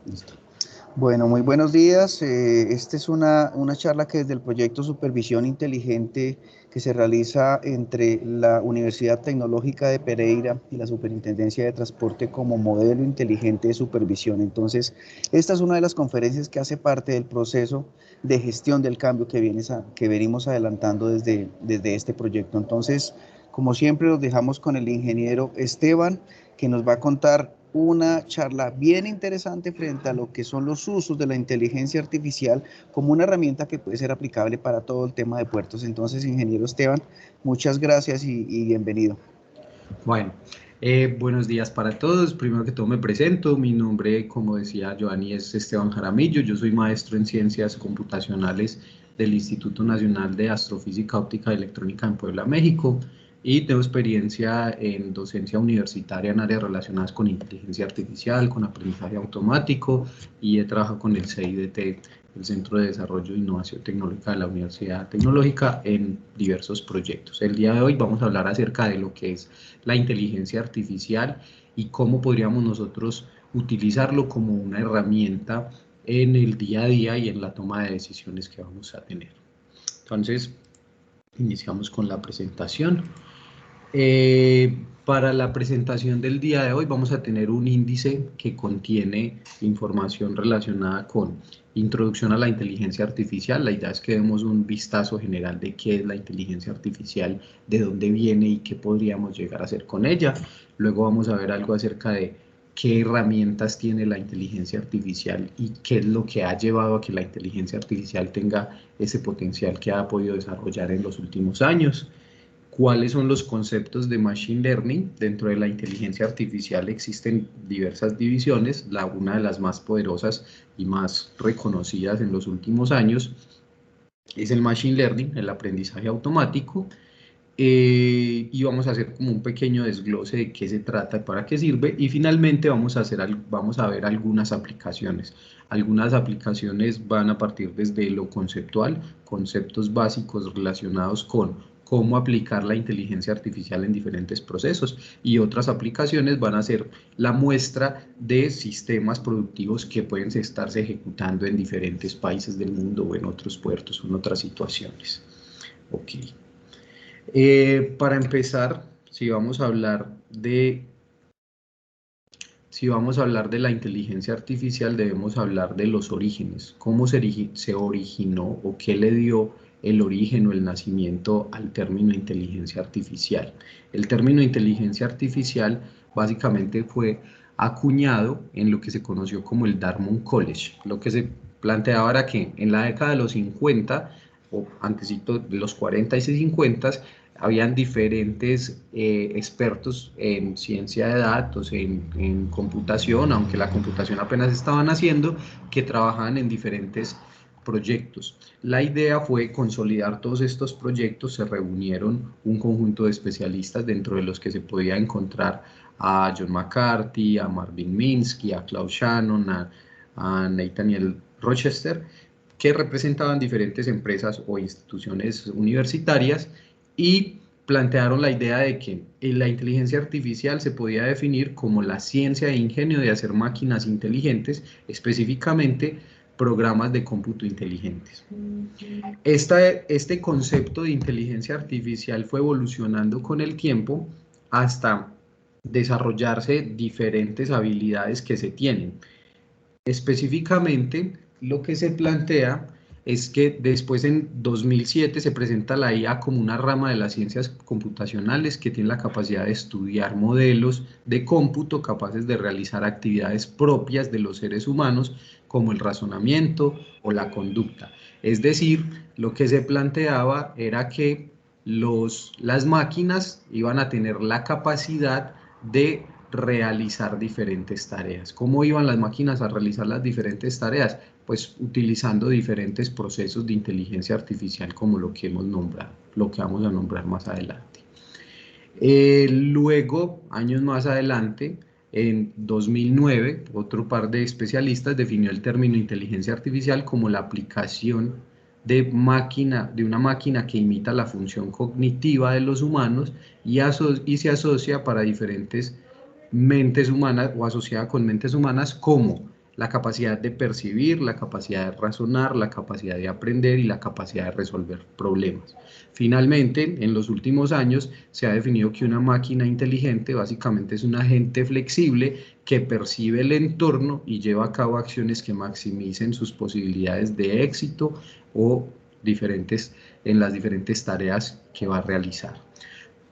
Listo. Bueno, muy buenos días. Esta es una charla que desde el proyecto Supervisión Inteligente que se realiza entre la Universidad Tecnológica de Pereira y la Superintendencia de Transporte como modelo inteligente de supervisión. Entonces, esta es una de las conferencias que hace parte del proceso de gestión del cambio que venimos adelantando desde este proyecto. Entonces, como siempre, los dejamos con el ingeniero Esteban, que nos va a contar una charla bien interesante frente a lo que son los usos de la inteligencia artificial como una herramienta que puede ser aplicable para todo el tema de puertos. Entonces, ingeniero Esteban, muchas gracias y bienvenido. Bueno, buenos días para todos. Primero que todo me presento. Mi nombre, como decía Giovanni, es Esteban Jaramillo. Yo soy maestro en Ciencias Computacionales del Instituto Nacional de Astrofísica Óptica y Electrónica en Puebla, México, y tengo experiencia en docencia universitaria en áreas relacionadas con inteligencia artificial, con aprendizaje automático, y he trabajado con el CIDT, el Centro de Desarrollo e Innovación Tecnológica de la Universidad Tecnológica, en diversos proyectos. El día de hoy vamos a hablar acerca de lo que es la inteligencia artificial y cómo podríamos nosotros utilizarlo como una herramienta en el día a día y en la toma de decisiones que vamos a tener. Entonces, iniciamos con la presentación. Para la presentación del día de hoy vamos a tener un índice que contiene información relacionada con introducción a la inteligencia artificial. La idea es que demos un vistazo general de qué es la inteligencia artificial, de dónde viene y qué podríamos llegar a hacer con ella. Luego vamos a ver algo acerca de qué herramientas tiene la inteligencia artificial y qué es lo que ha llevado a que la inteligencia artificial tenga ese potencial que ha podido desarrollar en los últimos años. ¿Cuáles son los conceptos de Machine Learning? Dentro de la inteligencia artificial existen diversas divisiones. Una de las más poderosas y más reconocidas en los últimos años es el Machine Learning, el aprendizaje automático. Y vamos a hacer como un pequeño desglose de qué se trata y para qué sirve, y finalmente vamos a ver algunas aplicaciones. Algunas aplicaciones van a partir desde lo conceptual, conceptos básicos relacionados con cómo aplicar la inteligencia artificial en diferentes procesos, y otras aplicaciones van a ser la muestra de sistemas productivos que pueden estarse ejecutando en diferentes países del mundo o en otros puertos o en otras situaciones. Ok. Para empezar, si vamos a hablar de la inteligencia artificial, debemos hablar de los orígenes, cómo se originó o qué le dio el origen o el nacimiento al término inteligencia artificial. El término inteligencia artificial básicamente fue acuñado en lo que se conoció como el Dartmouth College. Lo que se planteaba era que en la década de los 50 o antesito de los 40 y 50, habían diferentes expertos en ciencia de datos, en computación, aunque la computación apenas estaba naciendo, que trabajaban en diferentes proyectos. La idea fue consolidar todos estos proyectos. Se reunieron un conjunto de especialistas, dentro de los que se podía encontrar a John McCarthy, a Marvin Minsky, a Claude Shannon, a Nathaniel Rochester, que representaban diferentes empresas o instituciones universitarias, y plantearon la idea de que la inteligencia artificial se podía definir como la ciencia e ingenio de hacer máquinas inteligentes, específicamente programas de cómputo inteligentes. Este concepto de inteligencia artificial fue evolucionando con el tiempo hasta desarrollarse diferentes habilidades que se tienen. Específicamente, lo que se plantea es que después, en 2007, se presenta la IA como una rama de las ciencias computacionales que tiene la capacidad de estudiar modelos de cómputo capaces de realizar actividades propias de los seres humanos, como el razonamiento o la conducta. Es decir, lo que se planteaba era que las máquinas iban a tener la capacidad de realizar diferentes tareas. ¿Cómo iban las máquinas a realizar las diferentes tareas? Pues utilizando diferentes procesos de inteligencia artificial, como lo que hemos nombrado, lo que vamos a nombrar más adelante. Luego, años más adelante, en 2009, otro par de especialistas definió el término inteligencia artificial como la aplicación de una máquina que imita la función cognitiva de los humanos y se asocia para diferentes mentes humanas, o asociada con mentes humanas, como la capacidad de percibir, la capacidad de razonar, la capacidad de aprender y la capacidad de resolver problemas. Finalmente, en los últimos años se ha definido que una máquina inteligente básicamente es un agente flexible que percibe el entorno y lleva a cabo acciones que maximicen sus posibilidades de éxito o en las diferentes tareas que va a realizar.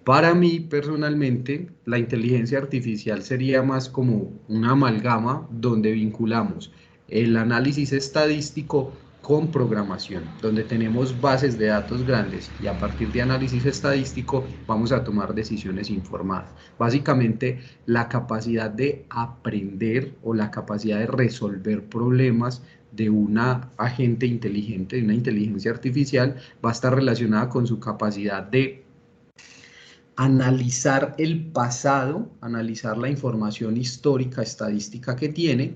Para mí, personalmente, la inteligencia artificial sería más como una amalgama donde vinculamos el análisis estadístico con programación, donde tenemos bases de datos grandes y a partir de análisis estadístico vamos a tomar decisiones informadas. Básicamente, la capacidad de aprender o la capacidad de resolver problemas de una agente inteligente, de una inteligencia artificial, va a estar relacionada con su capacidad de analizar el pasado, analizar la información histórica, estadística que tiene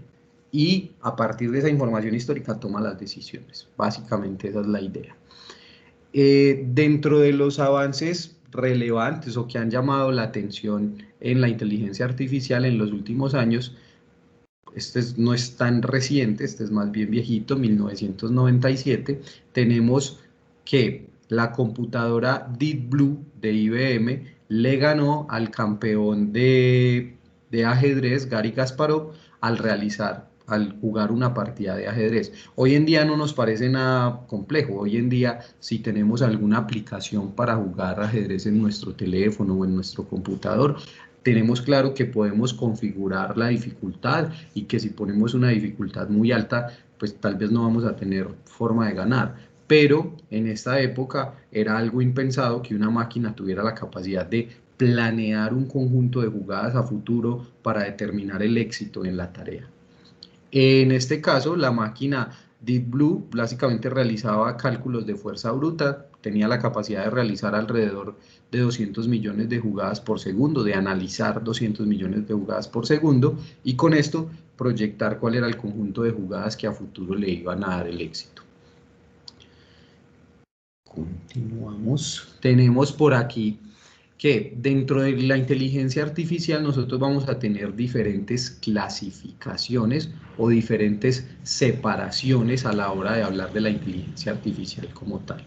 y a partir de esa información histórica toma las decisiones. Básicamente esa es la idea. Dentro de los avances relevantes o que han llamado la atención en la inteligencia artificial en los últimos años, no es tan reciente, este es más bien viejito, 1997, tenemos que la computadora Deep Blue de IBM le ganó al campeón de ajedrez, Garry Kasparov, al jugar una partida de ajedrez. Hoy en día no nos parece nada complejo, hoy en día si tenemos alguna aplicación para jugar ajedrez en nuestro teléfono o en nuestro computador, tenemos claro que podemos configurar la dificultad y que si ponemos una dificultad muy alta, pues tal vez no vamos a tener forma de ganar. Pero en esta época era algo impensado que una máquina tuviera la capacidad de planear un conjunto de jugadas a futuro para determinar el éxito en la tarea. En este caso, la máquina Deep Blue básicamente realizaba cálculos de fuerza bruta, tenía la capacidad de realizar alrededor de 200 millones de jugadas por segundo, de analizar 200 millones de jugadas por segundo, y con esto proyectar cuál era el conjunto de jugadas que a futuro le iban a dar el éxito. Continuamos. Tenemos por aquí que dentro de la inteligencia artificial nosotros vamos a tener diferentes clasificaciones o diferentes separaciones a la hora de hablar de la inteligencia artificial como tal.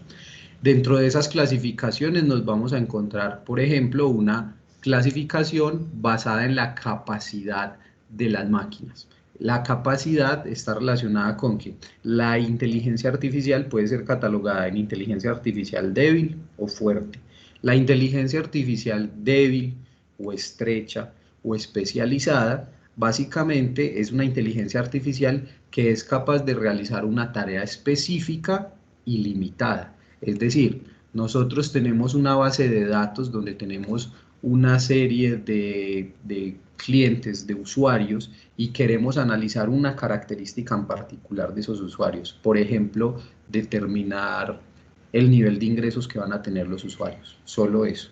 Dentro de esas clasificaciones nos vamos a encontrar, por ejemplo, una clasificación basada en la capacidad de las máquinas. La capacidad está relacionada con que la inteligencia artificial puede ser catalogada en inteligencia artificial débil o fuerte. La inteligencia artificial débil o estrecha o especializada básicamente es una inteligencia artificial que es capaz de realizar una tarea específica y limitada. Es decir, nosotros tenemos una base de datos donde tenemos una serie de clientes, de usuarios, y queremos analizar una característica en particular de esos usuarios. Por ejemplo, determinar el nivel de ingresos que van a tener los usuarios. Solo eso.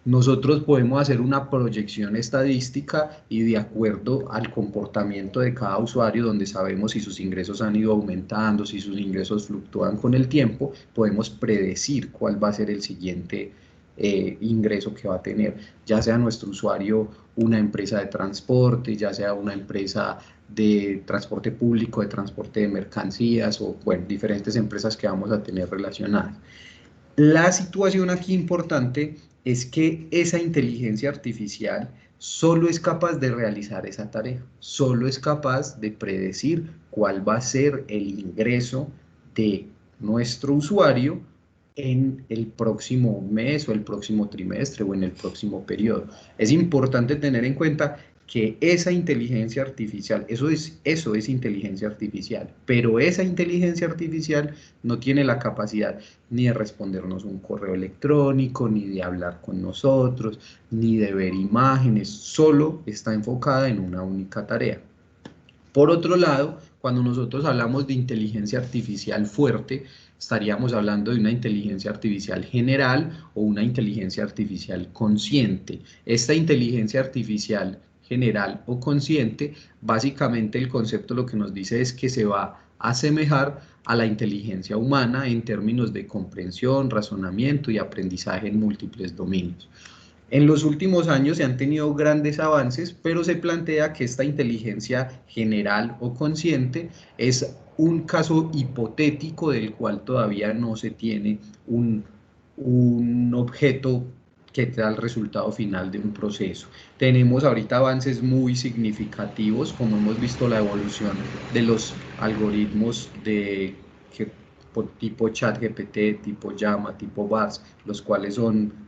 Nosotros podemos hacer una proyección estadística y de acuerdo al comportamiento de cada usuario, donde sabemos si sus ingresos han ido aumentando, si sus ingresos fluctúan con el tiempo, podemos predecir cuál va a ser el siguiente ingreso que va a tener, ya sea nuestro usuario una empresa de transporte, ya sea una empresa de transporte público, de transporte de mercancías o bueno, diferentes empresas que vamos a tener relacionadas. La situación aquí importante es que esa inteligencia artificial solo es capaz de realizar esa tarea, solo es capaz de predecir cuál va a ser el ingreso de nuestro usuario en el próximo mes o el próximo trimestre o en el próximo periodo. Es importante tener en cuenta que esa inteligencia artificial, eso es inteligencia artificial, pero esa inteligencia artificial no tiene la capacidad ni de respondernos un correo electrónico, ni de hablar con nosotros, ni de ver imágenes, solo está enfocada en una única tarea. Por otro lado, cuando nosotros hablamos de inteligencia artificial fuerte, estaríamos hablando de una inteligencia artificial general o una inteligencia artificial consciente. Esta inteligencia artificial general o consciente, básicamente el concepto lo que nos dice es que se va a asemejar a la inteligencia humana en términos de comprensión, razonamiento y aprendizaje en múltiples dominios. En los últimos años se han tenido grandes avances, pero se plantea que esta inteligencia general o consciente es un caso hipotético del cual todavía no se tiene un objeto que te da el resultado final de un proceso. Tenemos ahorita avances muy significativos, como hemos visto la evolución de los algoritmos tipo ChatGPT, tipo Llama, tipo BARS, los cuales son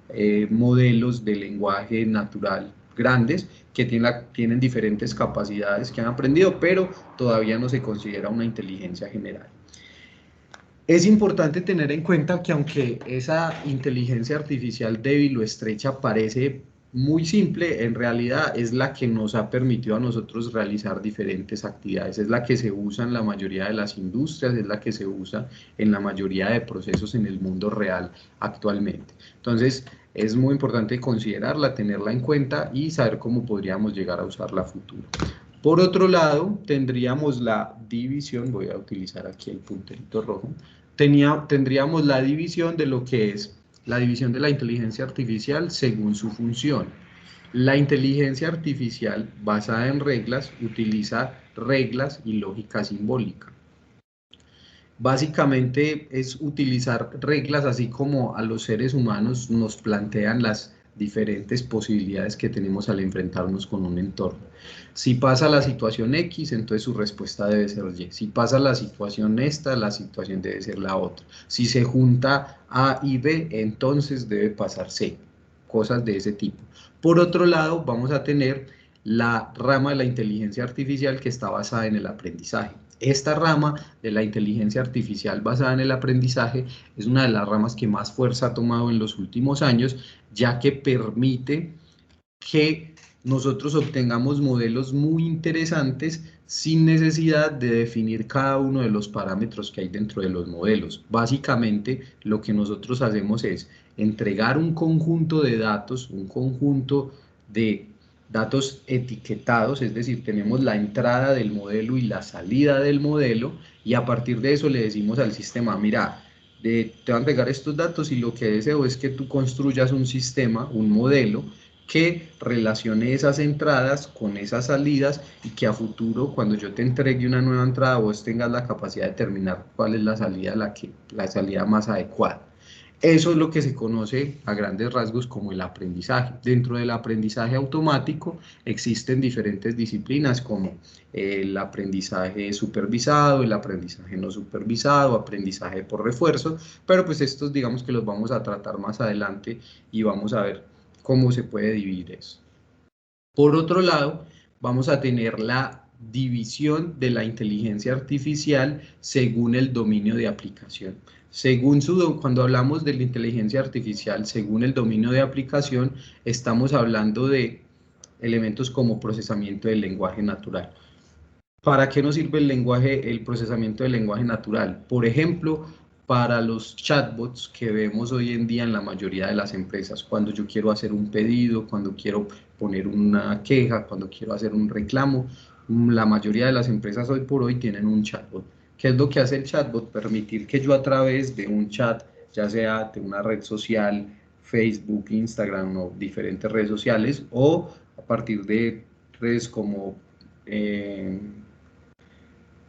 modelos de lenguaje natural grandes que tienen diferentes capacidades que han aprendido, pero todavía no se considera una inteligencia general. Es importante tener en cuenta que aunque esa inteligencia artificial débil o estrecha parece muy simple, en realidad es la que nos ha permitido a nosotros realizar diferentes actividades, es la que se usa en la mayoría de las industrias, es la que se usa en la mayoría de procesos en el mundo real actualmente. Entonces, es muy importante considerarla, tenerla en cuenta y saber cómo podríamos llegar a usarla a futuro. Por otro lado, tendríamos la división, voy a utilizar aquí el punterito rojo, tendríamos la división de lo que es la división de la inteligencia artificial según su función. La inteligencia artificial basada en reglas utiliza reglas y lógica simbólica. Básicamente es utilizar reglas así como a los seres humanos nos plantean las diferentes posibilidades que tenemos al enfrentarnos con un entorno. Si pasa la situación X, entonces su respuesta debe ser Y. Si pasa la situación esta, la situación debe ser la otra. Si se junta A y B, entonces debe pasar C. Cosas de ese tipo. Por otro lado, vamos a tener la rama de la inteligencia artificial que está basada en el aprendizaje. Esta rama de la inteligencia artificial basada en el aprendizaje es una de las ramas que más fuerza ha tomado en los últimos años, ya que permite que nosotros obtengamos modelos muy interesantes sin necesidad de definir cada uno de los parámetros que hay dentro de los modelos. Básicamente, lo que nosotros hacemos es entregar un conjunto de datos, un conjunto de datos etiquetados, es decir, tenemos la entrada del modelo y la salida del modelo, y a partir de eso le decimos al sistema, mira, te van a entregar estos datos y lo que deseo es que tú construyas un sistema, un modelo, que relacione esas entradas con esas salidas y que a futuro, cuando yo te entregue una nueva entrada, vos tengas la capacidad de determinar cuál es la salida más adecuada. Eso es lo que se conoce a grandes rasgos como el aprendizaje. Dentro del aprendizaje automático existen diferentes disciplinas como el aprendizaje supervisado, el aprendizaje no supervisado, aprendizaje por refuerzo, pero pues estos digamos que los vamos a tratar más adelante y vamos a ver cómo se puede dividir eso. Por otro lado, vamos a tener la división de la inteligencia artificial según el dominio de aplicación. Cuando hablamos de la inteligencia artificial según el dominio de aplicación, estamos hablando de elementos como procesamiento del lenguaje natural. ¿Para qué nos sirve el procesamiento del lenguaje natural? Por ejemplo, para los chatbots que vemos hoy en día en la mayoría de las empresas, cuando yo quiero hacer un pedido, cuando quiero poner una queja, cuando quiero hacer un reclamo, la mayoría de las empresas hoy por hoy tienen un chatbot. ¿Qué es lo que hace el chatbot? Permitir que yo a través de un chat, ya sea de una red social, Facebook, Instagram o diferentes redes sociales, o a partir de redes como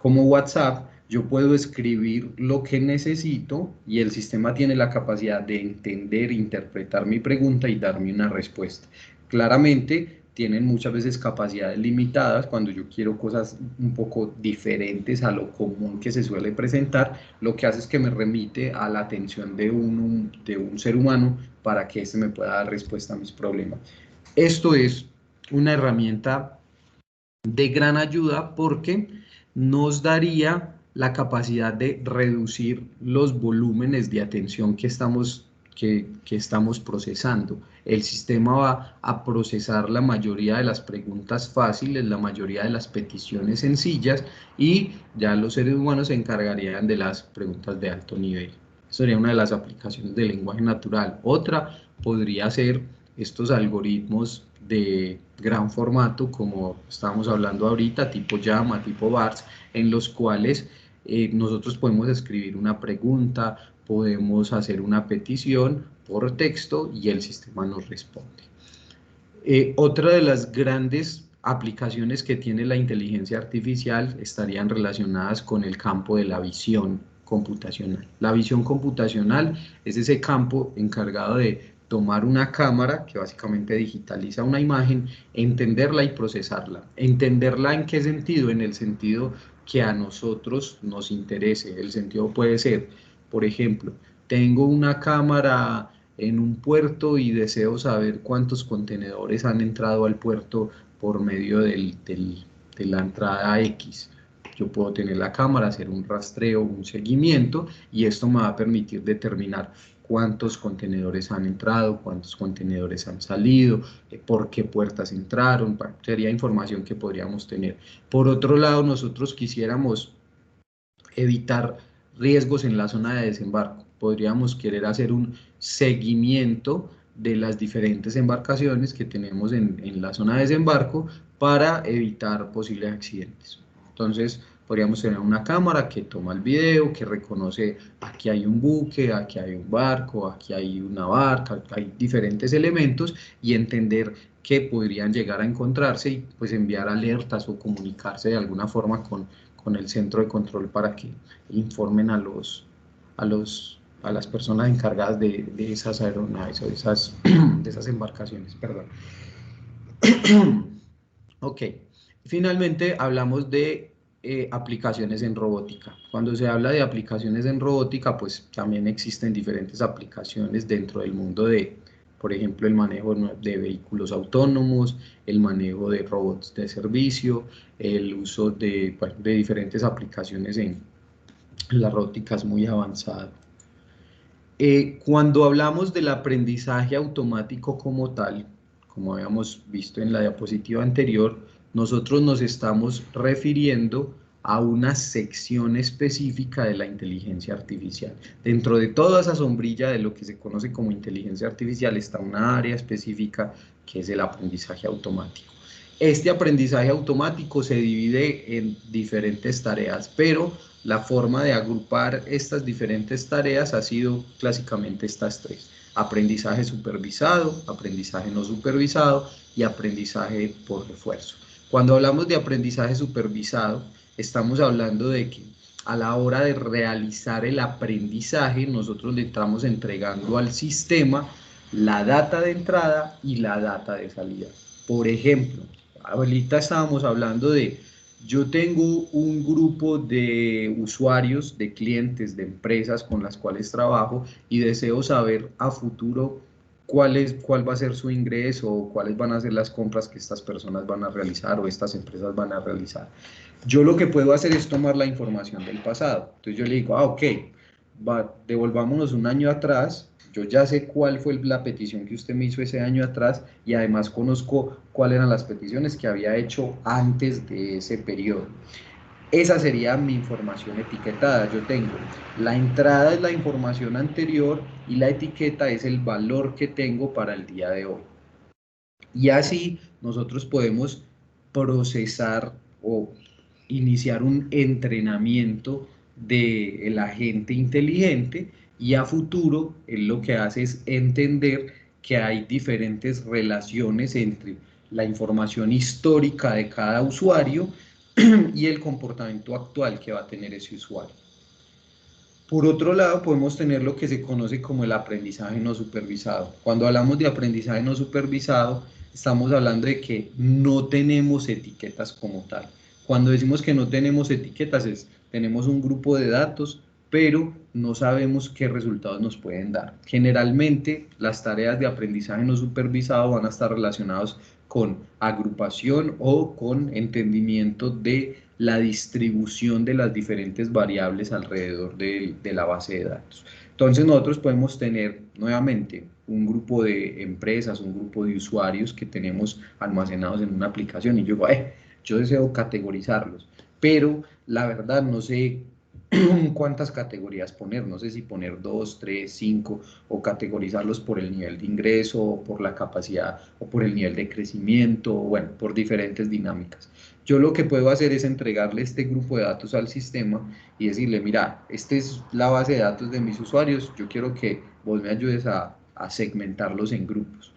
WhatsApp, yo puedo escribir lo que necesito y el sistema tiene la capacidad de entender, interpretar mi pregunta y darme una respuesta. Claramente tienen muchas veces capacidades limitadas cuando yo quiero cosas un poco diferentes a lo común que se suele presentar, lo que hace es que me remite a la atención de un ser humano para que éste me pueda dar respuesta a mis problemas. Esto es una herramienta de gran ayuda porque nos daría la capacidad de reducir los volúmenes de atención que estamos procesando. El sistema va a procesar la mayoría de las preguntas fáciles, la mayoría de las peticiones sencillas, y ya los seres humanos se encargarían de las preguntas de alto nivel. Eso sería una de las aplicaciones del lenguaje natural. Otra podría ser estos algoritmos de gran formato, como estábamos hablando ahorita, tipo Llama, tipo BARS, en los cuales nosotros podemos escribir una pregunta, podemos hacer una petición por texto y el sistema nos responde. Otra de las grandes aplicaciones que tiene la inteligencia artificial estarían relacionadas con el campo de la visión computacional. La visión computacional es ese campo encargado de tomar una cámara que básicamente digitaliza una imagen, entenderla y procesarla. ¿Entenderla en qué sentido? En el sentido que a nosotros nos interese. El sentido puede ser, por ejemplo, tengo una cámara en un puerto y deseo saber cuántos contenedores han entrado al puerto por medio de la entrada X. Yo puedo tener la cámara, hacer un rastreo, un seguimiento, y esto me va a permitir determinar cuántos contenedores han entrado, cuántos contenedores han salido, por qué puertas entraron. Sería información que podríamos tener. Por otro lado, nosotros quisiéramos evitar riesgos en la zona de desembarco. Podríamos querer hacer un seguimiento de las diferentes embarcaciones que tenemos en la zona de desembarco para evitar posibles accidentes. Entonces, podríamos tener una cámara que toma el video, que reconoce aquí hay un buque, aquí hay un barco, aquí hay una barca, hay diferentes elementos, y entender que podrían llegar a encontrarse y pues enviar alertas o comunicarse de alguna forma con el centro de control para que informen a las personas encargadas de esas aeronaves o de esas embarcaciones, perdón. Ok, finalmente hablamos de aplicaciones en robótica. Cuando se habla de aplicaciones en robótica, pues también existen diferentes aplicaciones dentro del mundo de, por ejemplo, el manejo de vehículos autónomos, el manejo de robots de servicio, el uso de, bueno, de diferentes aplicaciones en la robótica es muy avanzada. Cuando hablamos del aprendizaje automático como tal, como habíamos visto en la diapositiva anterior, nosotros nos estamos refiriendo a una sección específica de la inteligencia artificial. Dentro de toda esa sombrilla de lo que se conoce como inteligencia artificial está una área específica que es el aprendizaje automático. Este aprendizaje automático se divide en diferentes tareas, pero la forma de agrupar estas diferentes tareas ha sido clásicamente estas tres: aprendizaje supervisado, aprendizaje no supervisado y aprendizaje por refuerzo. Cuando hablamos de aprendizaje supervisado, estamos hablando de que a la hora de realizar el aprendizaje, nosotros le estamos entregando al sistema la data de entrada y la data de salida. Por ejemplo, ahorita estábamos hablando de: yo tengo un grupo de usuarios, de clientes, de empresas con las cuales trabajo y deseo saber a futuro cuál va a ser su ingreso o cuáles van a ser las compras que estas personas van a realizar o estas empresas van a realizar. Yo lo que puedo hacer es tomar la información del pasado. Entonces yo le digo, ok, devolvámonos un año atrás. Yo ya sé cuál fue la petición que usted me hizo ese año atrás y además conozco cuáles eran las peticiones que había hecho antes de ese periodo. Esa sería mi información etiquetada. Yo tengo la entrada, es la información anterior, y la etiqueta es el valor que tengo para el día de hoy. Y así nosotros podemos procesar o iniciar un entrenamiento del agente inteligente, y a futuro él lo que hace es entender que hay diferentes relaciones entre la información histórica de cada usuario y el comportamiento actual que va a tener ese usuario. Por otro lado, podemos tener lo que se conoce como el aprendizaje no supervisado. Cuando hablamos de aprendizaje no supervisado, estamos hablando de que no tenemos etiquetas como tal. Cuando decimos que no tenemos etiquetas, tenemos un grupo de datos, pero no sabemos qué resultados nos pueden dar. Generalmente, las tareas de aprendizaje no supervisado van a estar relacionadas con agrupación o con entendimiento de la distribución de las diferentes variables alrededor de la base de datos. Entonces nosotros podemos tener nuevamente un grupo de empresas, un grupo de usuarios que tenemos almacenados en una aplicación, y yo deseo categorizarlos, pero la verdad no sé cuántas categorías poner. No sé si poner 2, 3, 5, o categorizarlos por el nivel de ingreso, o por la capacidad, o por el nivel de crecimiento, o bueno, por diferentes dinámicas. Yo lo que puedo hacer es entregarle este grupo de datos al sistema y decirle: mira, esta es la base de datos de mis usuarios, yo quiero que vos me ayudes a segmentarlos en grupos.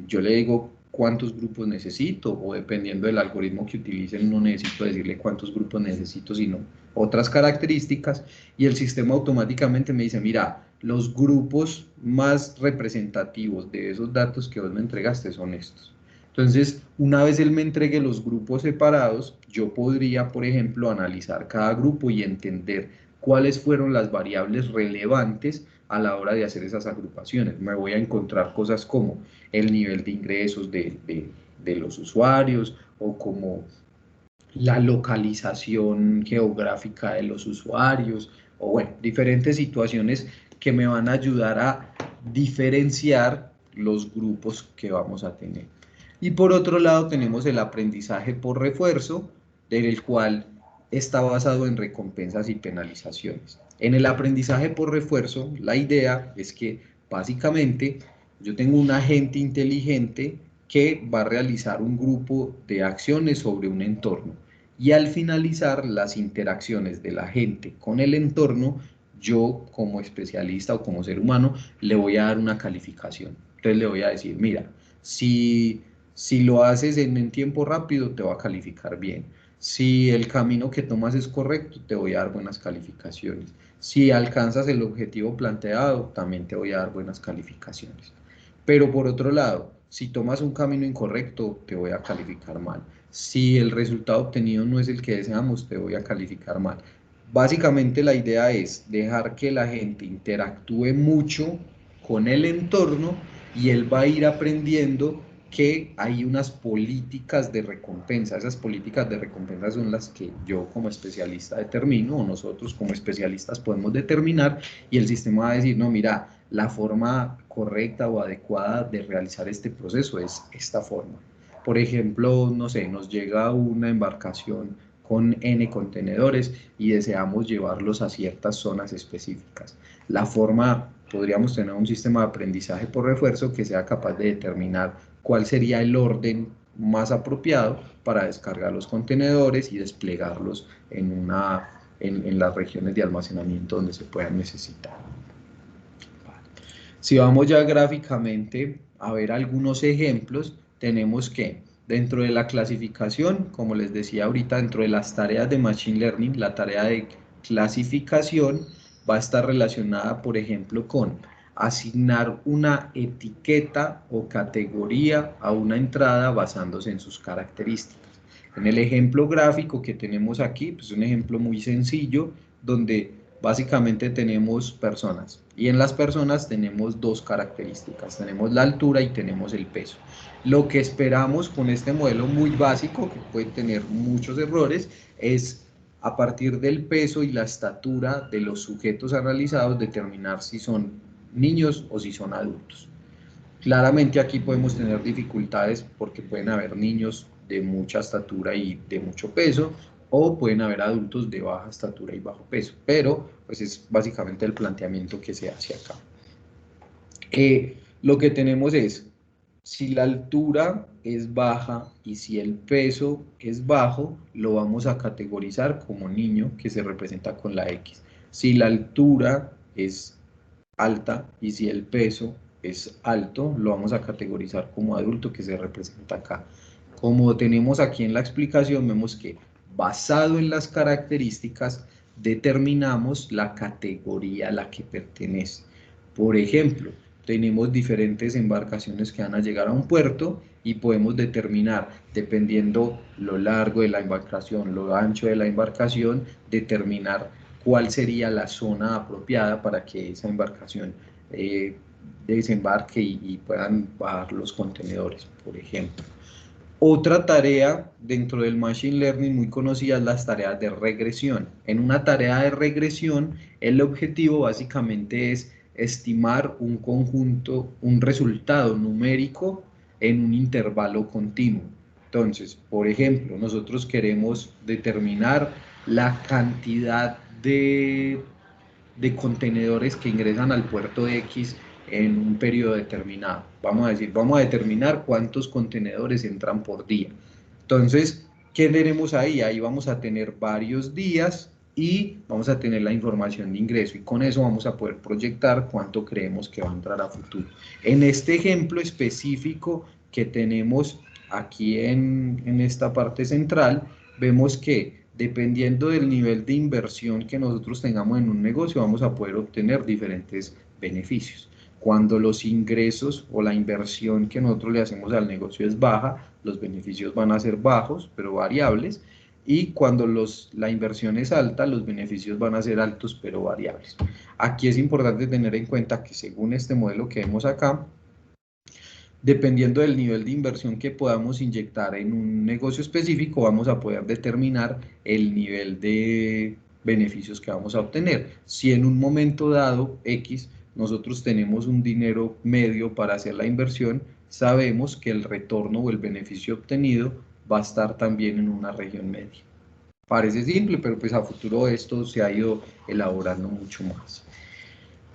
Yo le digo cuántos grupos necesito, o dependiendo del algoritmo que utilicen, no necesito decirle cuántos grupos necesito, sino otras características, y el sistema automáticamente me dice, mira, los grupos más representativos de esos datos que vos me entregaste son estos. Entonces, una vez él me entregue los grupos separados, yo podría, por ejemplo, analizar cada grupo y entender cuáles fueron las variables relevantes a la hora de hacer esas agrupaciones. Me voy a encontrar cosas como el nivel de ingresos de los usuarios, o como la localización geográfica de los usuarios, o bueno, diferentes situaciones que me van a ayudar a diferenciar los grupos que vamos a tener. Y por otro lado tenemos el aprendizaje por refuerzo, del cual está basado en recompensas y penalizaciones. En el aprendizaje por refuerzo, la idea es que básicamente yo tengo un agente inteligente que va a realizar un grupo de acciones sobre un entorno, y al finalizar las interacciones de la gente con el entorno, yo como especialista o como ser humano le voy a dar una calificación. Entonces le voy a decir, mira, si lo haces en tiempo rápido, te va a calificar bien. Si el camino que tomas es correcto, te voy a dar buenas calificaciones. Si alcanzas el objetivo planteado, también te voy a dar buenas calificaciones. Pero por otro lado, si tomas un camino incorrecto, te voy a calificar mal. Si el resultado obtenido no es el que deseamos, te voy a calificar mal. Básicamente la idea es dejar que la gente interactúe mucho con el entorno, y él va a ir aprendiendo que hay unas políticas de recompensa. Esas políticas de recompensa son las que yo como especialista determino, o nosotros como especialistas podemos determinar, y el sistema va a decir, no, mira, la forma correcta o adecuada de realizar este proceso es esta forma. Por ejemplo, no sé, nos llega una embarcación con N contenedores y deseamos llevarlos a ciertas zonas específicas. La forma, podríamos tener un sistema de aprendizaje por refuerzo que sea capaz de determinar cuál sería el orden más apropiado para descargar los contenedores y desplegarlos en las regiones de almacenamiento donde se puedan necesitar. Si vamos ya gráficamente a ver algunos ejemplos, tenemos que dentro de la clasificación, como les decía ahorita, dentro de las tareas de Machine Learning, la tarea de clasificación va a estar relacionada, por ejemplo, con asignar una etiqueta o categoría a una entrada basándose en sus características. En el ejemplo gráfico que tenemos aquí, pues es un ejemplo muy sencillo donde básicamente tenemos personas, y en las personas tenemos dos características, tenemos la altura y tenemos el peso. Lo que esperamos con este modelo muy básico, que puede tener muchos errores, es a partir del peso y la estatura de los sujetos analizados determinar si son niños o si son adultos. Claramente aquí podemos tener dificultades porque pueden haber niños de mucha estatura y de mucho peso, o pueden haber adultos de baja estatura y bajo peso, pero pues es básicamente el planteamiento que se hace acá. Lo que tenemos es, si la altura es baja y si el peso es bajo, lo vamos a categorizar como niño, que se representa con la X. Si la altura es alta y si el peso es alto, lo vamos a categorizar como adulto, que se representa acá. Como tenemos aquí en la explicación, vemos que basado en las características determinamos la categoría a la que pertenece. Por ejemplo, tenemos diferentes embarcaciones que van a llegar a un puerto y podemos determinar, dependiendo lo largo de la embarcación, lo ancho de la embarcación, determinar cuál sería la zona apropiada para que esa embarcación desembarque y puedan bajar los contenedores, por ejemplo. Otra tarea dentro del Machine Learning muy conocida es las tareas de regresión. En una tarea de regresión, el objetivo básicamente es estimar un conjunto, un resultado numérico en un intervalo continuo. Entonces, por ejemplo, nosotros queremos determinar la cantidad de contenedores que ingresan al puerto X en un periodo determinado. Vamos a decir, vamos a determinar cuántos contenedores entran por día. Entonces, ¿qué tenemos ahí? Ahí vamos a tener varios días y vamos a tener la información de ingreso, y con eso vamos a poder proyectar cuánto creemos que va a entrar a futuro. En este ejemplo específico que tenemos aquí en esta parte central, vemos que dependiendo del nivel de inversión que nosotros tengamos en un negocio, vamos a poder obtener diferentes beneficios. Cuando los ingresos o la inversión que nosotros le hacemos al negocio es baja, los beneficios van a ser bajos, pero variables, y cuando la inversión es alta, los beneficios van a ser altos, pero variables. Aquí es importante tener en cuenta que según este modelo que vemos acá, dependiendo del nivel de inversión que podamos inyectar en un negocio específico, vamos a poder determinar el nivel de beneficios que vamos a obtener. Si en un momento dado X nosotros tenemos un dinero medio para hacer la inversión, sabemos que el retorno o el beneficio obtenido va a estar también en una región media. Parece simple, pero pues a futuro esto se ha ido elaborando mucho más.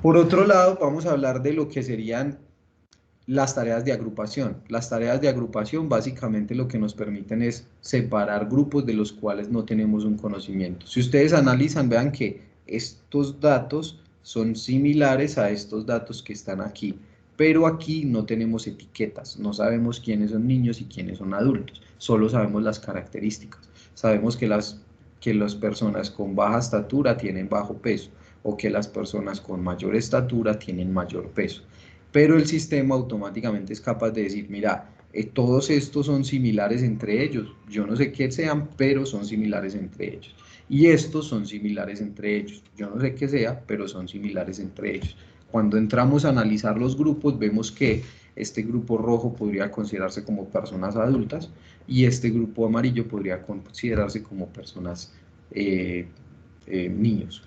Por otro lado, vamos a hablar de lo que serían las tareas de agrupación. Las tareas de agrupación básicamente lo que nos permiten es separar grupos de los cuales no tenemos un conocimiento. Si ustedes analizan, vean que estos datos son similares a estos datos que están aquí, pero aquí no tenemos etiquetas, no sabemos quiénes son niños y quiénes son adultos, solo sabemos las características. Sabemos que las personas con baja estatura tienen bajo peso, o que las personas con mayor estatura tienen mayor peso. Pero el sistema automáticamente es capaz de decir, mira, todos estos son similares entre ellos, yo no sé qué sean, pero son similares entre ellos. Y estos son similares entre ellos, yo no sé qué sea, pero son similares entre ellos. Cuando entramos a analizar los grupos, vemos que este grupo rojo podría considerarse como personas adultas y este grupo amarillo podría considerarse como personas niños.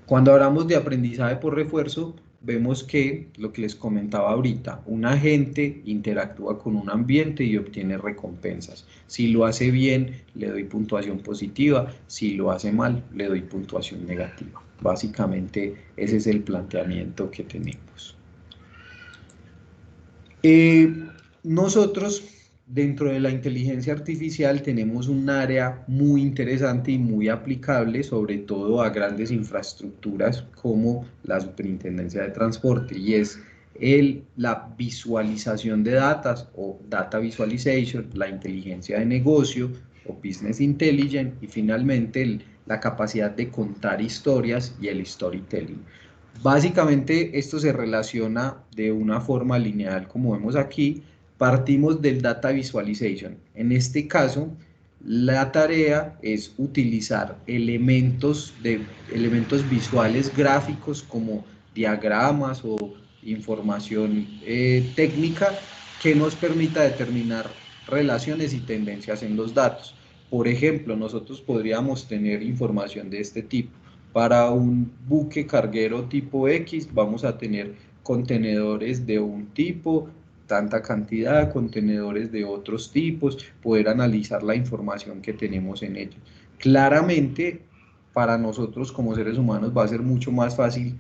Cuando hablamos de aprendizaje por refuerzo, vemos que, lo que les comentaba ahorita, un agente interactúa con un ambiente y obtiene recompensas. Si lo hace bien, le doy puntuación positiva, si lo hace mal, le doy puntuación negativa. Básicamente, ese es el planteamiento que tenemos. Nosotros, dentro de la inteligencia artificial, tenemos un área muy interesante y muy aplicable, sobre todo a grandes infraestructuras como la Superintendencia de Transporte, y es la visualización de datos o data visualization, la inteligencia de negocio o business intelligence, y finalmente la capacidad de contar historias y el storytelling. Básicamente esto se relaciona de una forma lineal como vemos aquí. Partimos del Data Visualization. En este caso, la tarea es utilizar elementos visuales gráficos como diagramas o información técnica que nos permita determinar relaciones y tendencias en los datos. Por ejemplo, nosotros podríamos tener información de este tipo. Para un buque carguero tipo X vamos a tener contenedores de un tipo, tanta cantidad, contenedores de otros tipos, poder analizar la información que tenemos en ellos. Claramente, para nosotros como seres humanos va a ser mucho más fácil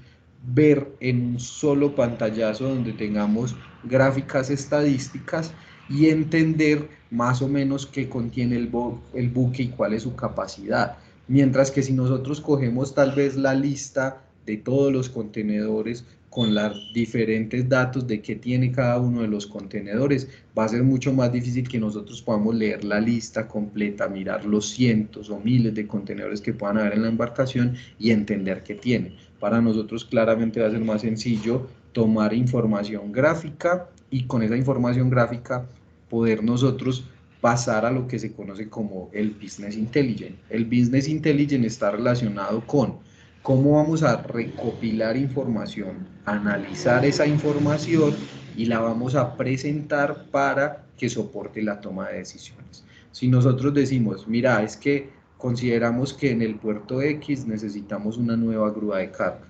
ver en un solo pantallazo donde tengamos gráficas estadísticas y entender más o menos qué contiene el buque y cuál es su capacidad. Mientras que si nosotros cogemos tal vez la lista de todos los contenedores con los diferentes datos de qué tiene cada uno de los contenedores, va a ser mucho más difícil que nosotros podamos leer la lista completa, mirar los cientos o miles de contenedores que puedan haber en la embarcación y entender qué tiene. Para nosotros claramente va a ser más sencillo tomar información gráfica y con esa información gráfica poder nosotros pasar a lo que se conoce como el Business Intelligence. El Business Intelligence está relacionado con cómo vamos a recopilar información, analizar esa información y la vamos a presentar para que soporte la toma de decisiones. Si nosotros decimos, mira, es que consideramos que en el puerto X necesitamos una nueva grúa de carga,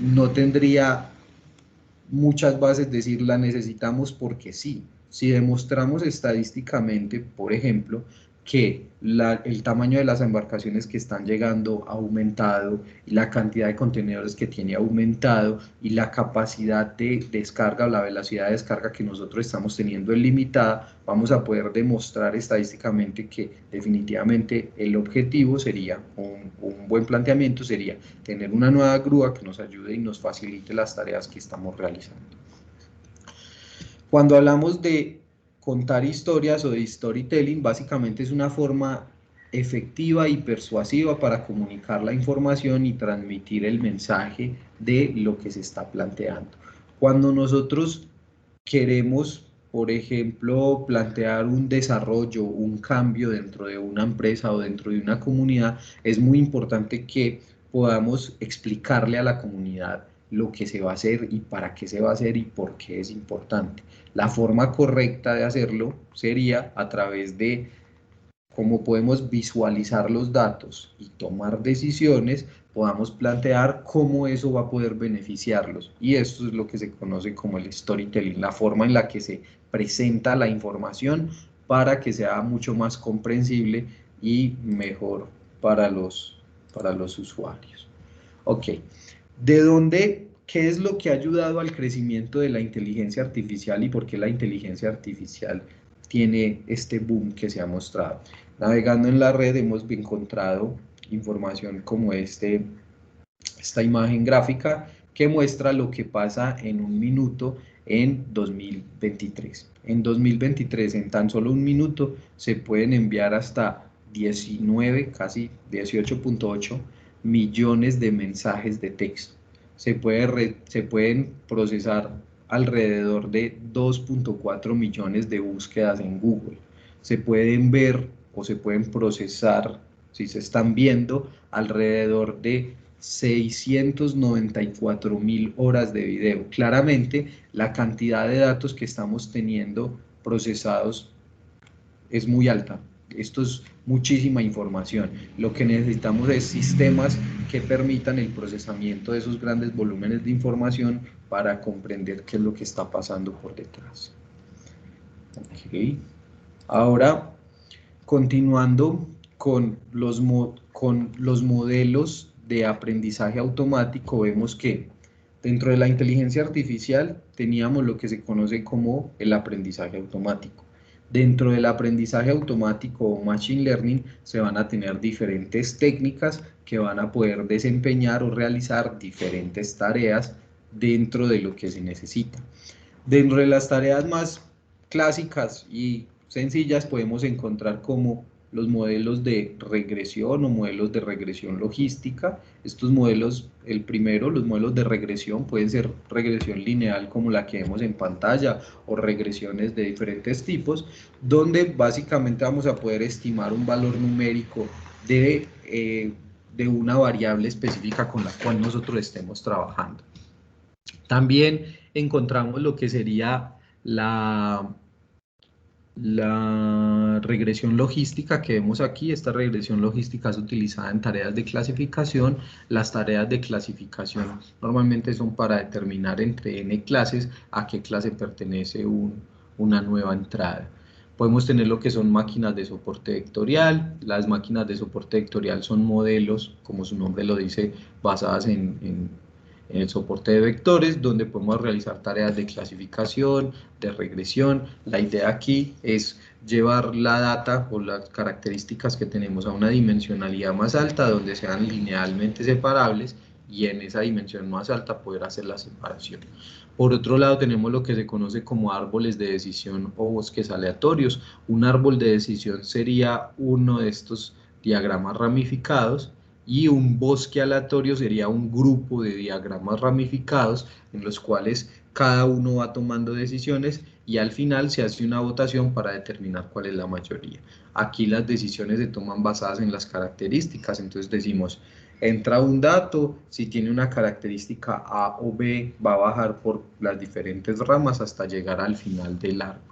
no tendría muchas bases decir la necesitamos porque sí. Si demostramos estadísticamente, por ejemplo, que el tamaño de las embarcaciones que están llegando ha aumentado y la cantidad de contenedores que tiene ha aumentado y la capacidad de descarga o la velocidad de descarga que nosotros estamos teniendo es limitada, vamos a poder demostrar estadísticamente que definitivamente el objetivo sería, un buen planteamiento sería tener una nueva grúa que nos ayude y nos facilite las tareas que estamos realizando. Cuando hablamos de contar historias o de storytelling, básicamente es una forma efectiva y persuasiva para comunicar la información y transmitir el mensaje de lo que se está planteando. Cuando nosotros queremos, por ejemplo, plantear un desarrollo, un cambio dentro de una empresa o dentro de una comunidad, es muy importante que podamos explicarle a la comunidad lo que se va a hacer y para qué se va a hacer y por qué es importante. La forma correcta de hacerlo sería a través de cómo podemos visualizar los datos y tomar decisiones, podamos plantear cómo eso va a poder beneficiarlos. Y esto es lo que se conoce como el storytelling, la forma en la que se presenta la información para que sea mucho más comprensible y mejor para los usuarios. Ok, ¿de dónde, qué es lo que ha ayudado al crecimiento de la inteligencia artificial y por qué la inteligencia artificial tiene este boom que se ha mostrado? Navegando en la red hemos encontrado información como esta imagen gráfica que muestra lo que pasa en un minuto en 2023. En 2023, en tan solo un minuto, se pueden enviar hasta 19, casi 18.8 millones de mensajes de texto. Se pueden procesar alrededor de 2.4 millones de búsquedas en Google. Se pueden ver o se pueden procesar, si se están viendo, alrededor de 694.000 horas de video. Claramente, la cantidad de datos que estamos teniendo procesados es muy alta. Esto es muchísima información. Lo que necesitamos es sistemas que permitan el procesamiento de esos grandes volúmenes de información para comprender qué es lo que está pasando por detrás. Okay. Ahora, continuando con los modelos de aprendizaje automático, vemos que dentro de la inteligencia artificial teníamos lo que se conoce como el aprendizaje automático. Dentro del aprendizaje automático o machine learning se van a tener diferentes técnicas que van a poder desempeñar o realizar diferentes tareas dentro de lo que se necesita. Dentro de las tareas más clásicas y sencillas podemos encontrar como los modelos de regresión o modelos de regresión logística. Estos modelos, el primero, los modelos de regresión pueden ser regresión lineal como la que vemos en pantalla o regresiones de diferentes tipos, donde básicamente vamos a poder estimar un valor numérico de una variable específica con la cual nosotros estemos trabajando. También encontramos lo que sería la regresión logística que vemos aquí. Esta regresión logística es utilizada en tareas de clasificación. Las tareas de clasificación normalmente son para determinar entre n clases a qué clase pertenece una nueva entrada. Podemos tener lo que son máquinas de soporte vectorial. Las máquinas de soporte vectorial son modelos, como su nombre lo dice, basadas en el soporte de vectores, donde podemos realizar tareas de clasificación, de regresión. La idea aquí es llevar la data o las características que tenemos a una dimensionalidad más alta, donde sean linealmente separables, y en esa dimensión más alta poder hacer la separación. Por otro lado tenemos lo que se conoce como árboles de decisión o bosques aleatorios. Un árbol de decisión sería uno de estos diagramas ramificados, y un bosque aleatorio sería un grupo de diagramas ramificados en los cuales cada uno va tomando decisiones y al final se hace una votación para determinar cuál es la mayoría. Aquí las decisiones se toman basadas en las características, entonces decimos, entra un dato, si tiene una característica A o B, va a bajar por las diferentes ramas hasta llegar al final del árbol.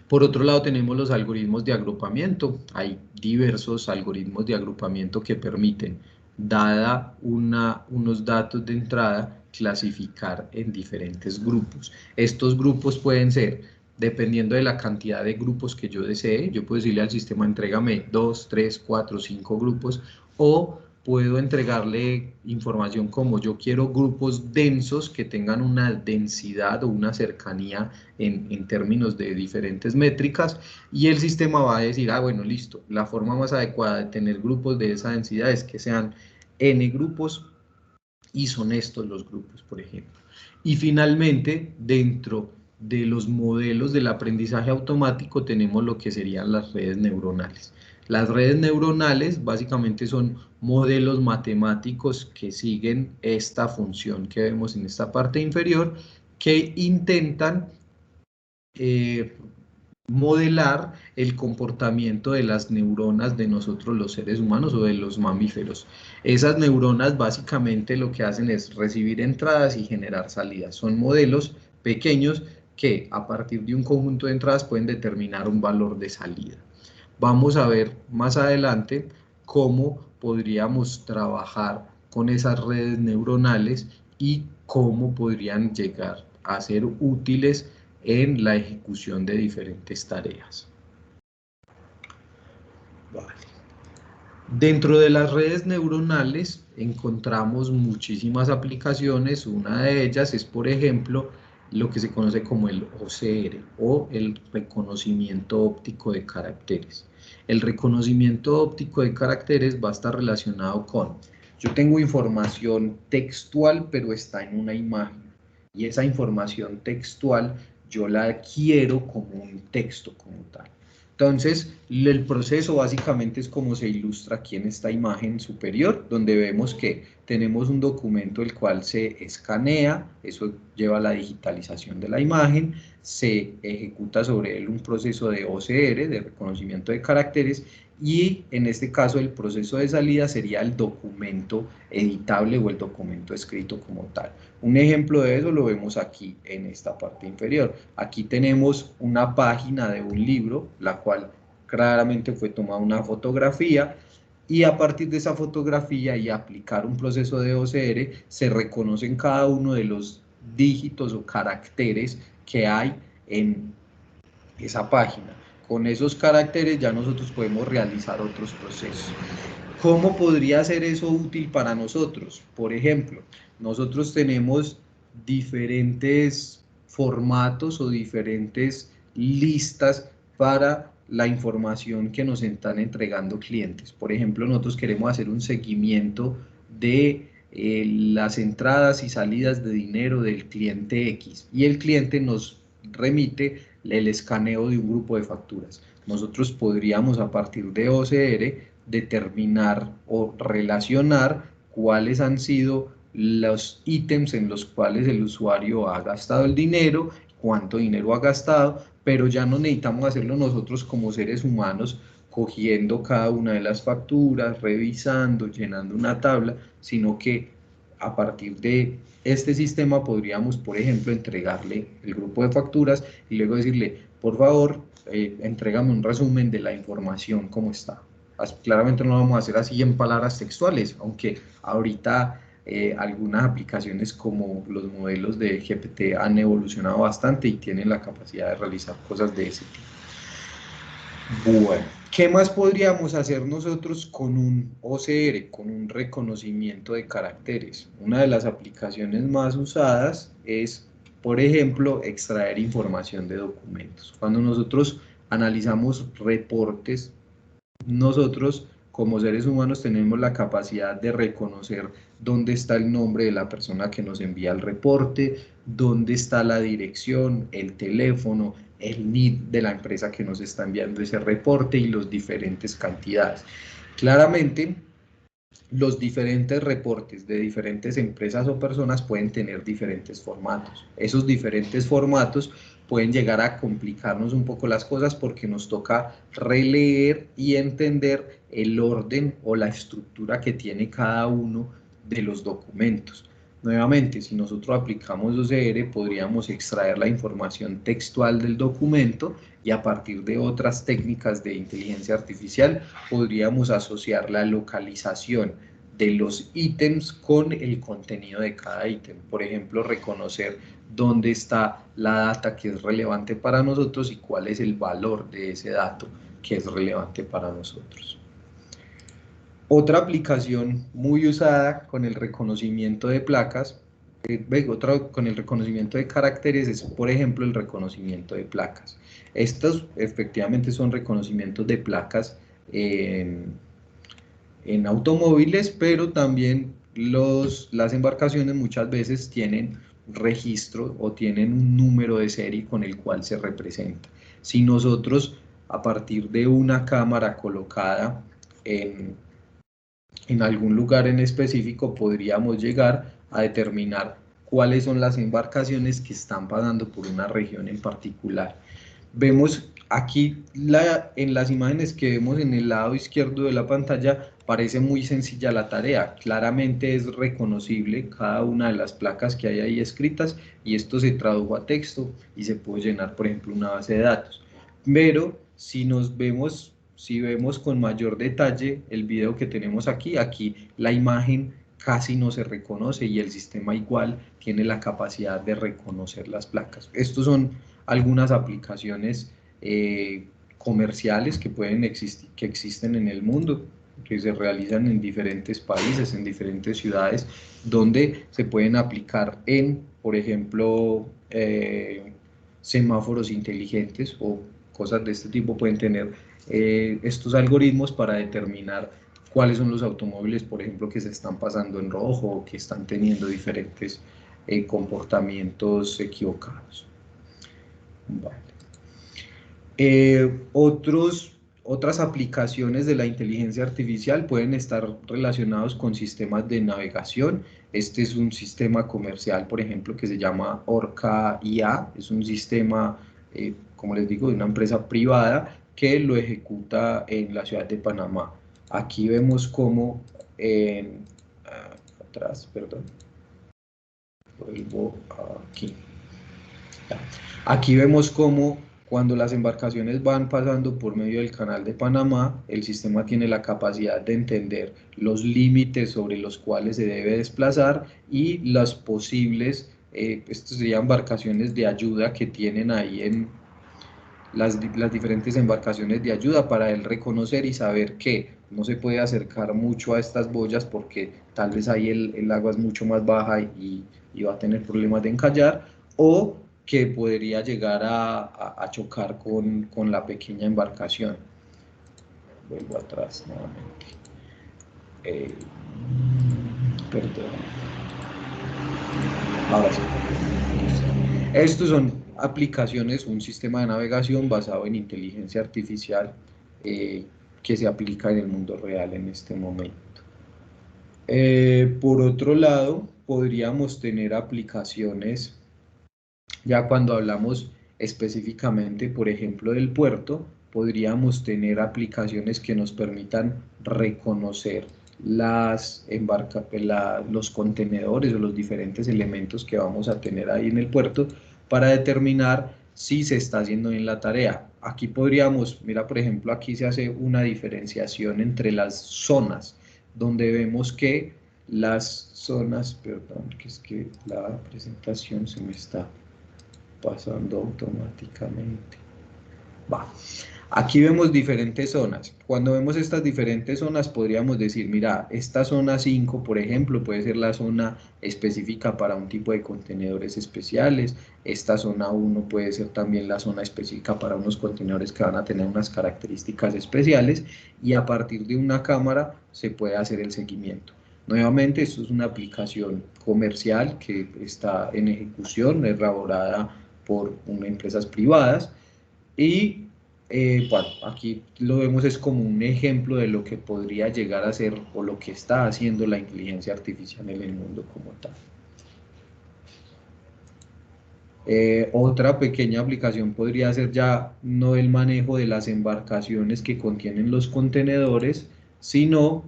Por otro lado tenemos los algoritmos de agrupamiento. Hay diversos algoritmos de agrupamiento que permiten, dada unos datos de entrada, clasificar en diferentes grupos. Estos grupos pueden ser, dependiendo de la cantidad de grupos que yo desee, yo puedo decirle al sistema, entrégame 2, 3, 4, 5 grupos, o puedo entregarle información como yo quiero grupos densos que tengan una densidad o una cercanía en términos de diferentes métricas, y el sistema va a decir, ah, bueno, listo, la forma más adecuada de tener grupos de esa densidad es que sean n grupos y son estos los grupos, por ejemplo. Y finalmente, dentro de los modelos del aprendizaje automático tenemos lo que serían las redes neuronales. Las redes neuronales básicamente son modelos matemáticos que siguen esta función que vemos en esta parte inferior, que intentan modelar el comportamiento de las neuronas de nosotros los seres humanos o de los mamíferos. Esas neuronas básicamente lo que hacen es recibir entradas y generar salidas. Son modelos pequeños que a partir de un conjunto de entradas pueden determinar un valor de salida. Vamos a ver más adelante cómo podríamos trabajar con esas redes neuronales y cómo podrían llegar a ser útiles en la ejecución de diferentes tareas. Vale. Dentro de las redes neuronales encontramos muchísimas aplicaciones. Una de ellas es, por ejemplo, lo que se conoce como el OCR o el reconocimiento óptico de caracteres. El reconocimiento óptico de caracteres va a estar relacionado con: yo tengo información textual, pero está en una imagen, y esa información textual yo la adquiero como un texto como tal. Entonces, el proceso básicamente es como se ilustra aquí en esta imagen superior, donde vemos que tenemos un documento el cual se escanea, eso lleva a la digitalización de la imagen, se ejecuta sobre él un proceso de OCR, de reconocimiento de caracteres, y en este caso el proceso de salida sería el documento editable o el documento escrito como tal. Un ejemplo de eso lo vemos aquí en esta parte inferior. Aquí tenemos una página de un libro, la cual claramente fue tomada una fotografía, y a partir de esa fotografía y aplicar un proceso de OCR se reconocen cada uno de los dígitos o caracteres que hay en esa página. Con esos caracteres ya nosotros podemos realizar otros procesos. ¿Cómo podría ser eso útil para nosotros? Por ejemplo, nosotros tenemos diferentes formatos o diferentes listas para la información que nos están entregando clientes. Por ejemplo, nosotros queremos hacer un seguimiento de las entradas y salidas de dinero del cliente X, y el cliente nos remite el escaneo de un grupo de facturas. Nosotros podríamos, a partir de OCR, determinar o relacionar cuáles han sido los ítems en los cuales el usuario ha gastado el dinero, cuánto dinero ha gastado, pero ya no necesitamos hacerlo nosotros como seres humanos, cogiendo cada una de las facturas, revisando, llenando una tabla, sino que a partir de este sistema podríamos, por ejemplo, entregarle el grupo de facturas y luego decirle: por favor, entrégame un resumen de la información como está. Claramente no lo vamos a hacer así en palabras textuales, aunque ahorita algunas aplicaciones como los modelos de GPT han evolucionado bastante y tienen la capacidad de realizar cosas de ese tipo. Bueno, ¿qué más podríamos hacer nosotros con un OCR, con un reconocimiento de caracteres? Una de las aplicaciones más usadas es, por ejemplo, extraer información de documentos. Cuando nosotros analizamos reportes, nosotros como seres humanos tenemos la capacidad de reconocer dónde está el nombre de la persona que nos envía el reporte, dónde está la dirección, el teléfono, el NID de la empresa que nos está enviando ese reporte y las diferentes cantidades. Claramente, los diferentes reportes de diferentes empresas o personas pueden tener diferentes formatos. Esos diferentes formatos pueden llegar a complicarnos un poco las cosas porque nos toca releer y entender el orden o la estructura que tiene cada uno de los documentos. Nuevamente, si nosotros aplicamos OCR, podríamos extraer la información textual del documento y a partir de otras técnicas de inteligencia artificial podríamos asociar la localización de los ítems con el contenido de cada ítem. Por ejemplo, reconocer dónde está la data que es relevante para nosotros y cuál es el valor de ese dato que es relevante para nosotros. Otra aplicación muy usada con el reconocimiento de placas, con el reconocimiento de caracteres, es, por ejemplo, el reconocimiento de placas. Estos efectivamente son reconocimientos de placas en automóviles, pero también las embarcaciones muchas veces tienen registro o tienen un número de serie con el cual se representa. Si nosotros, a partir de una cámara colocada en algún lugar en específico, podríamos llegar a determinar cuáles son las embarcaciones que están pasando por una región en particular. Vemos aquí en las imágenes que vemos en el lado izquierdo de la pantalla, parece muy sencilla la tarea. Claramente es reconocible cada una de las placas que hay ahí escritas y esto se tradujo a texto y se puede llenar, por ejemplo, una base de datos. Pero si vemos con mayor detalle el video que tenemos aquí la imagen casi no se reconoce y el sistema igual tiene la capacidad de reconocer las placas. Estos son algunas aplicaciones comerciales que que existen en el mundo, que se realizan en diferentes países, en diferentes ciudades, donde se pueden aplicar por ejemplo, semáforos inteligentes o cosas de este tipo. Pueden tener estos algoritmos para determinar cuáles son los automóviles, por ejemplo, que se están pasando en rojo o que están teniendo diferentes comportamientos equivocados. Vale. Otras aplicaciones de la inteligencia artificial pueden estar relacionados con sistemas de navegación. Este es un sistema comercial, por ejemplo, que se llama Orca IA. Es un sistema, como les digo, de una empresa privada que lo ejecuta en la ciudad de Panamá. Aquí vemos cómo, atrás, perdón, vuelvo aquí. Aquí vemos cómo cuando las embarcaciones van pasando por medio del canal de Panamá, el sistema tiene la capacidad de entender los límites sobre los cuales se debe desplazar y las posibles, estas serían embarcaciones de ayuda que tienen ahí en las diferentes embarcaciones de ayuda para él reconocer y saber que no se puede acercar mucho a estas boyas porque tal vez ahí el agua es mucho más baja y va a tener problemas de encallar, o que podría llegar a chocar con la pequeña embarcación. Vuelvo atrás nuevamente. Perdón. Ahora sí. Estos son aplicaciones, un sistema de navegación basado en inteligencia artificial que se aplica en el mundo real en este momento. Por otro lado, podríamos tener aplicaciones, ya cuando hablamos específicamente, por ejemplo, del puerto, podríamos tener aplicaciones que nos permitan reconocer los contenedores o los diferentes elementos que vamos a tener ahí en el puerto para determinar si se está haciendo bien la tarea. Aquí podríamos, mira, por ejemplo, aquí se hace una diferenciación entre las zonas, donde vemos que las zonas, perdón, que es que la presentación se me está pasando automáticamente. Aquí vemos diferentes zonas. Cuando vemos estas diferentes zonas, podríamos decir, mira, esta zona 5, por ejemplo, puede ser la zona específica para un tipo de contenedores especiales. Esta zona 1 puede ser también la zona específica para unos contenedores que van a tener unas características especiales, y a partir de una cámara se puede hacer el seguimiento. Nuevamente, esto es una aplicación comercial que está en ejecución, elaborada por empresas privadas, y bueno, aquí lo vemos es como un ejemplo de lo que podría llegar a ser o lo que está haciendo la inteligencia artificial en el mundo como tal. Otra pequeña aplicación podría ser ya no el manejo de las embarcaciones que contienen los contenedores, sino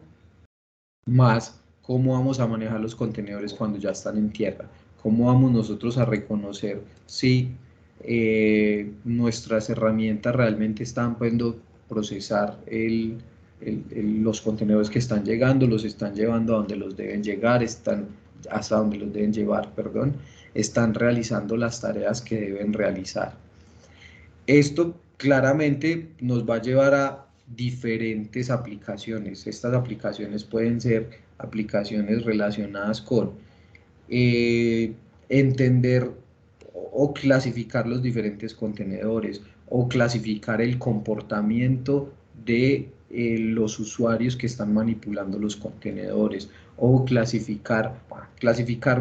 más cómo vamos a manejar los contenedores cuando ya están en tierra, cómo vamos nosotros a reconocer si nuestras herramientas realmente están pudiendo procesar los contenedores que están llegando, los están llevando a donde los deben llegar, hasta donde los deben llevar, perdón, están realizando las tareas que deben realizar. Esto claramente nos va a llevar a diferentes aplicaciones. Estas aplicaciones pueden ser aplicaciones relacionadas con entender o clasificar los diferentes contenedores, o clasificar el comportamiento de los usuarios que están manipulando los contenedores, o clasificar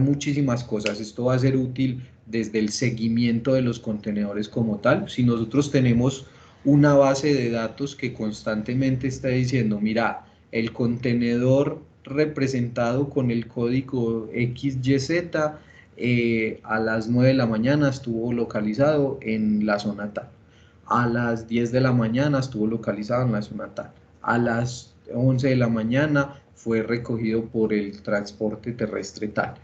muchísimas cosas. Esto va a ser útil desde el seguimiento de los contenedores como tal. Si nosotros tenemos una base de datos que constantemente está diciendo, mira, el contenedor representado con el código XYZ a las 9 de la mañana estuvo localizado en la zona tal, a las 10 de la mañana estuvo localizado en la zona tal, a las 11 de la mañana fue recogido por el transporte terrestre tal.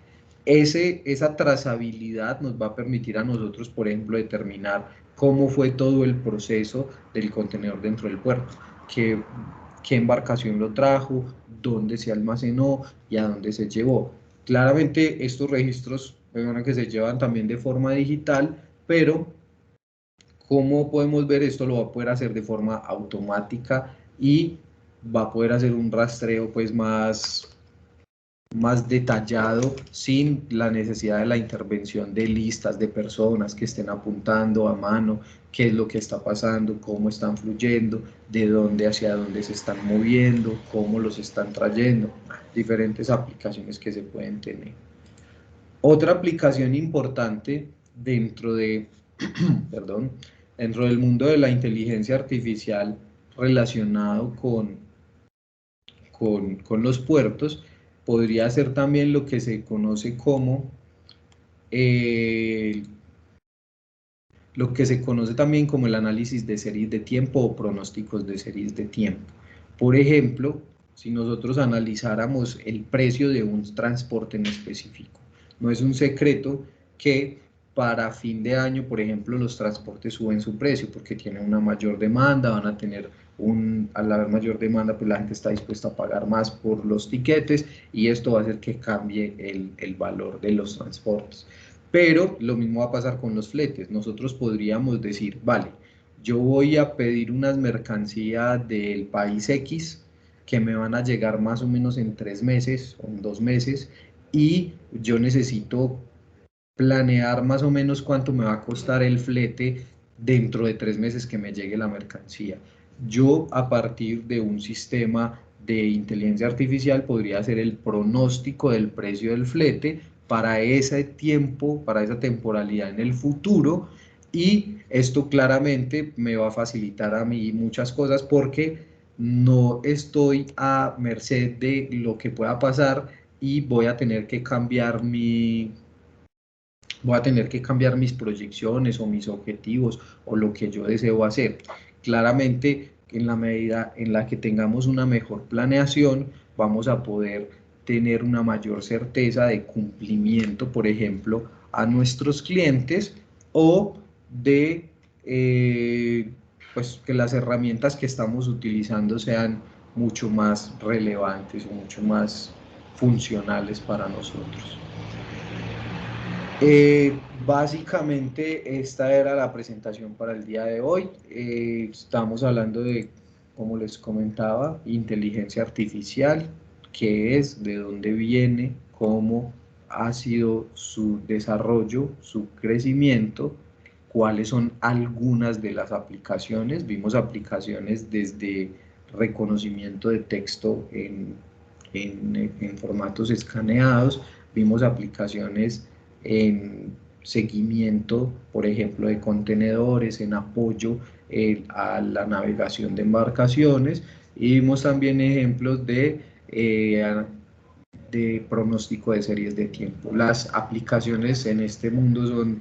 Esa trazabilidad nos va a permitir a nosotros, por ejemplo, determinar cómo fue todo el proceso del contenedor dentro del puerto, qué embarcación lo trajo, dónde se almacenó y a dónde se llevó. Claramente estos registros que se llevan también de forma digital, pero ¿cómo podemos ver esto? Lo va a poder hacer de forma automática y va a poder hacer un rastreo pues más detallado sin la necesidad de la intervención de listas de personas que estén apuntando a mano qué es lo que está pasando, cómo están fluyendo, de dónde hacia dónde se están moviendo, cómo los están trayendo, diferentes aplicaciones que se pueden tener. Otra aplicación importante dentro de, perdón, dentro del mundo de la inteligencia artificial relacionado con los puertos podría ser también lo que se conoce como eh, el análisis de series de tiempo o pronósticos de series de tiempo. Por ejemplo, si nosotros analizáramos el precio de un transporte en específico, no es un secreto que para fin de año, por ejemplo, los transportes suben su precio porque tienen una mayor demanda, van a tener al haber mayor demanda, pues la gente está dispuesta a pagar más por los tiquetes y esto va a hacer que cambie el valor de los transportes. Pero lo mismo va a pasar con los fletes. Nosotros podríamos decir, vale, yo voy a pedir unas mercancías del país X que me van a llegar más o menos en 3 meses o en 2 meses y yo necesito planear más o menos cuánto me va a costar el flete dentro de 3 meses que me llegue la mercancía. Yo a partir de un sistema de inteligencia artificial podría hacer el pronóstico del precio del flete para ese tiempo, para esa temporalidad en el futuro, y esto claramente me va a facilitar a mí muchas cosas porque no estoy a merced de lo que pueda pasar y voy a tener que cambiar mis proyecciones o mis objetivos o lo que yo deseo hacer. Claramente, en la medida en la que tengamos una mejor planeación, vamos a poder tener una mayor certeza de cumplimiento, por ejemplo, a nuestros clientes o de pues, que las herramientas que estamos utilizando sean mucho más relevantes o mucho más funcionales para nosotros. Básicamente esta era la presentación para el día de hoy. Estamos hablando de, como les comentaba, inteligencia artificial, qué es, de dónde viene, cómo ha sido su desarrollo, su crecimiento, cuáles son algunas de las aplicaciones. Vimos aplicaciones desde reconocimiento de texto en formatos escaneados, vimos aplicaciones en seguimiento, por ejemplo, de contenedores, en apoyo a la navegación de embarcaciones, y vimos también ejemplos de pronóstico de series de tiempo. Las aplicaciones en este mundo son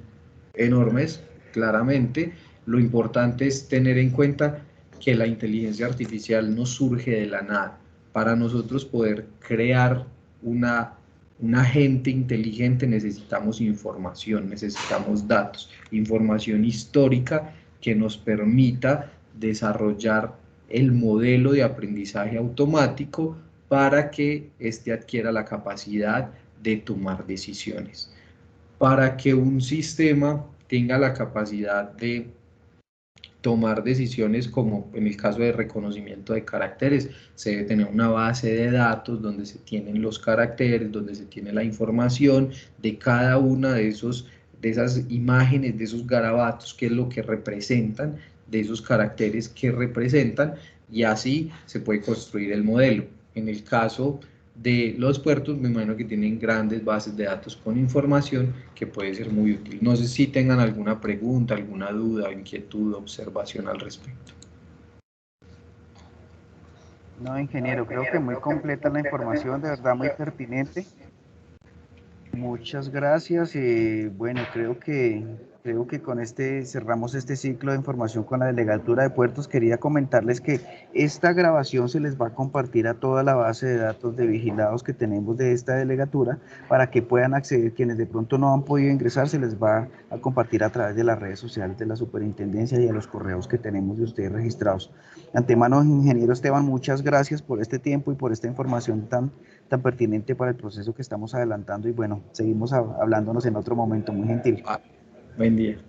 enormes, claramente. Lo importante es tener en cuenta que la inteligencia artificial no surge de la nada. Para nosotros poder crear un agente inteligente necesitamos información, necesitamos datos, información histórica que nos permita desarrollar el modelo de aprendizaje automático para que éste adquiera la capacidad de tomar decisiones. Para que un sistema tenga la capacidad de tomar decisiones, como en el caso de reconocimiento de caracteres, se debe tener una base de datos donde se tienen los caracteres, donde se tiene la información de cada una de esas imágenes, de esos garabatos, qué es lo que representan, de esos caracteres que representan, y así se puede construir el modelo. En el caso de los puertos, me imagino que tienen grandes bases de datos con información que puede ser muy útil. No sé si tengan alguna pregunta, alguna duda, inquietud, observación al respecto. No, ingeniero, creo que muy completa la información, de verdad muy pertinente. Muchas gracias. Bueno, creo que con este cerramos este ciclo de información con la Delegatura de Puertos. Quería comentarles que esta grabación se les va a compartir a toda la base de datos de vigilados que tenemos de esta delegatura para que puedan acceder. Quienes de pronto no han podido ingresar, se les va a compartir a través de las redes sociales de la Superintendencia y a los correos que tenemos de ustedes registrados. De antemano, ingeniero Esteban, muchas gracias por este tiempo y por esta información tan pertinente para el proceso que estamos adelantando, y bueno, seguimos hablándonos en otro momento. Muy gentil. Buen día.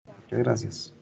Muchas gracias.